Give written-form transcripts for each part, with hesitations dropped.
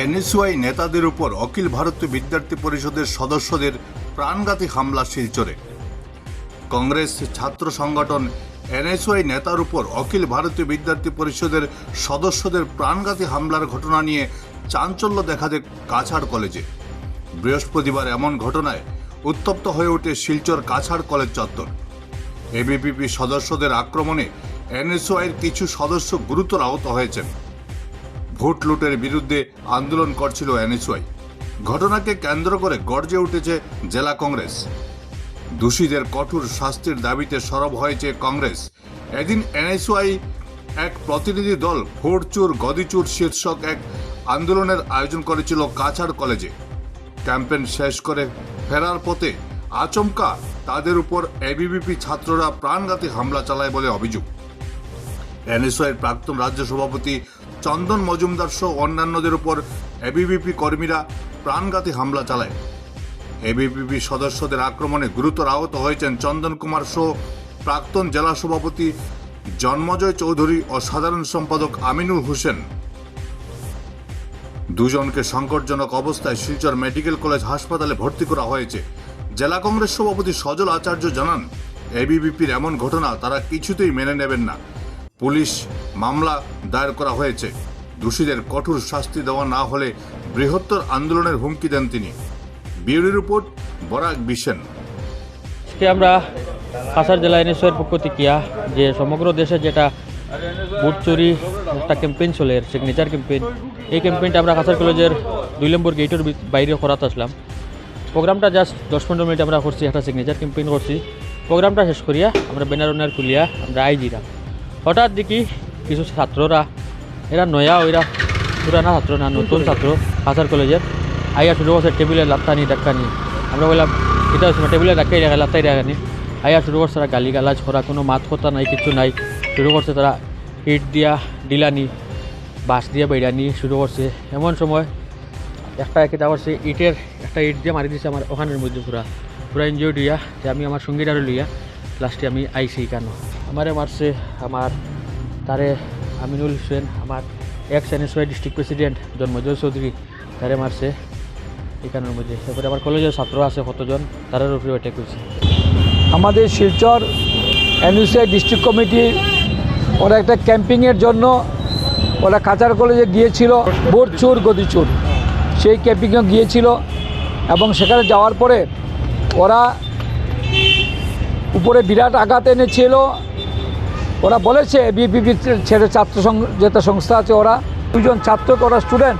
NSY নেতাদের উপর অখিল ভারতীয় বিদ্যার্থী পরিষদের সদস্যদের প্রাণঘাতী হামলা শিলচরে। কংগ্রেস ছাত্র সংগঠন এনএসওয়াই নেতার উপর অখিল ভারতীয় বিদ্যার্থী পরিষদের সদস্যদের প্রাণঘাতী হামলার ঘটনা নিয়ে চাঞ্চল্য দেখা দেয় কাছাড় কলেজে। বৃহস্পতিবার এমন ঘটনায় উত্তপ্ত হয়ে ওঠে শিলচর কাছাড় কলেজ চত্বর। এবিপিপি সদস্যদের আক্রমণে এনএসওয়াইয়ের কিছু সদস্য গুরুতর আহত হয়েছেন। ভোট লুটের বিরুদ্ধে আন্দোলন করছিল এনএসওয়াই। ঘটনাকে কেন্দ্র করে গর্জে উঠেছে জেলা কংগ্রেস। দোষীদের কঠোর শাস্তির দাবিতে সরব হয়েছে কংগ্রেস। এদিন এনএসওয়াই এক প্রতিনিধি দল ভোট চোর গদিচোর শীর্ষক এক আন্দোলনের আয়োজন করেছিল কাছাড় কলেজে। ক্যাম্পেইন শেষ করে ফেরার পথে আচমকা তাদের উপর এবিভিপি ছাত্ররা প্রাণঘাতী হামলা চালায় বলে অভিযোগ। এনএসওয়াইয়ের প্রাক্তন রাজ্য সভাপতি চন্দন মজুমদার সহ অন্যান্যদের উপর এবিভিপি কর্মীরা প্রাণঘাতী হামলা চালায়। এবিভিপি সদস্যদের আক্রমণে গুরুতর আহত হয়েছেন চন্দন কুমার সহ প্রাক্তন জেলা সভাপতি জন্মজয় চৌধুরী ও সাধারণ সম্পাদক আমিনুল হোসেন। দুজনকে সংকটজনক অবস্থায় শিলচর মেডিকেল কলেজ হাসপাতালে ভর্তি করা হয়েছে। জেলা কংগ্রেস সভাপতি সজল আচার্য জানান, এবিভিপির এমন ঘটনা তারা কিছুতেই মেনে নেবেন না। পুলিশ মামলা দায়ের করা হয়েছে। দোষীদের কঠোর শাস্তি দেওয়া না হলে বৃহত্তর আন্দোলনের হুমকি দেন তিনি। ব্যুরো রিপোর্ট, বরাক বিশেন। আজকে আমরা কাছাড় জেলা এনএসওয়াইয়ের পক্ষ থেকে যে সমগ্র দেশে যেটা ভোট চুরি একটা ক্যাম্পেইন চলে, সিগনেচার ক্যাম্পেইন, এই ক্যাম্পেইনটা আমরা কাছাড় কলেজের 2 নম্বর গেটের বাইরে করাতে আসলাম। প্রোগ্রামটা জাস্ট 10-15 মিনিট আমরা করছি, একটা সিগনেচার ক্যাম্পেইন করছি। প্রোগ্রামটা শেষ করিয়া আমরা ব্যানার ওনার খুলিয়া আমরা আইজিরা হঠাৎ দেখি কিছু ছাত্ররা, এরা নয়া ওইরা পুরানা ছাত্র না, নতুন ছাত্র কাছাড় কলেজের, আইয়া শুরু করছে টেবিলে লাত্তানি ডাক্কানি। আমরা বললাম এটা হচ্ছে টেবিলে ডাক্কাই রাখা, লাত্তাই রাখানি। আইয়া শুরু করছে তারা গালি গালাজ করা, কোনো মাত কথা নাই, কিছু নাই। শুরু করছে তারা ইট দিয়া ডিলানি, বাঁশ দিয়া বেড়ানি শুরু করছে। এমন সময় একটা কিতা করছে, ইটের একটা ইট দিয়ে মারি দিছে আমার ওখানের মধ্যে পুরা এনজিও দিয়া, যে আমি আমার সঙ্গীটারও লইয়া লাস্টে আমি আইসি কেন আমারে মারছে। আমার তারে আমিনুল হোসেন, আমার ex NSY district president Janmajoy Chowdhury, তারে মারছে এখানের মধ্যে। তারপরে আমার কলেজের ছাত্র আছে কতজন, তাদের উপরে অ্যাটাক করছে। আমাদের শিলচর এনএসওয়াই ডিস্ট্রিক্ট কমিটি ওরা একটা ক্যাম্পিংয়ের জন্য ওরা কাছাড় কলেজে গিয়েছিল, ভোট চোর গদিচোর, সেই ক্যাম্পিংয়ে গিয়েছিল। এবং সেখানে যাওয়ার পরে ওরা উপরে বিরাট আঘাত এনেছিল। ওরা বলেছে এবিভিপির ছেড়ে ছাত্র যেটা সংস্থা আছে, ওরা 2জন ছাত্রকে, ওরা স্টুডেন্ট,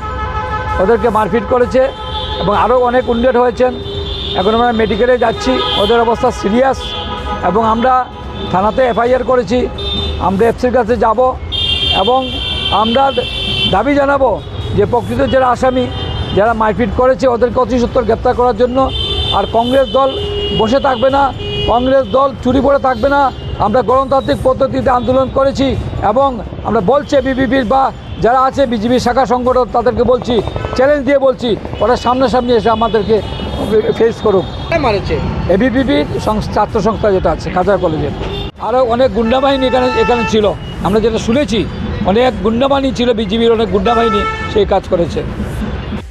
ওদেরকে মারপিট করেছে এবং আরও অনেক উন্ডেড হয়েছেন। এখন আমরা মেডিকেলে যাচ্ছি, ওদের অবস্থা সিরিয়াস এবং আমরা থানাতে এফআইআর করেছি। আমরা এফসির কাছে যাব এবং আমরা দাবি জানাবো যে প্রকৃত যারা আসামি, যারা মারপিট করেছে, ওদেরকে অতি সত্বর গ্রেপ্তার করার জন্য। আর কংগ্রেস দল বসে থাকবে না, কংগ্রেস দল চুরি করে থাকবে না। আমরা গণতান্ত্রিক পদ্ধতিতে আন্দোলন করেছি এবং আমরা বলছি এবিভিপির বা যারা আছে বিজেপি শাখা সংগঠন, তাদেরকে বলছি, চ্যালেঞ্জ দিয়ে বলছি, ওরা সামনাসামনি এসে আমাদেরকে ফেস করুক। মারেছে এবিভিপির ছাত্র সংস্থা যেটা আছে কাছাড় কলেজের। আরও অনেক গুন্ডা বাহিনী এখানে ছিল, আমরা যেটা শুনেছি, অনেক গুন্ডা বাহিনী ছিল, বিজেপির অনেক গুন্ডা বাহিনী সেই কাজ করেছে।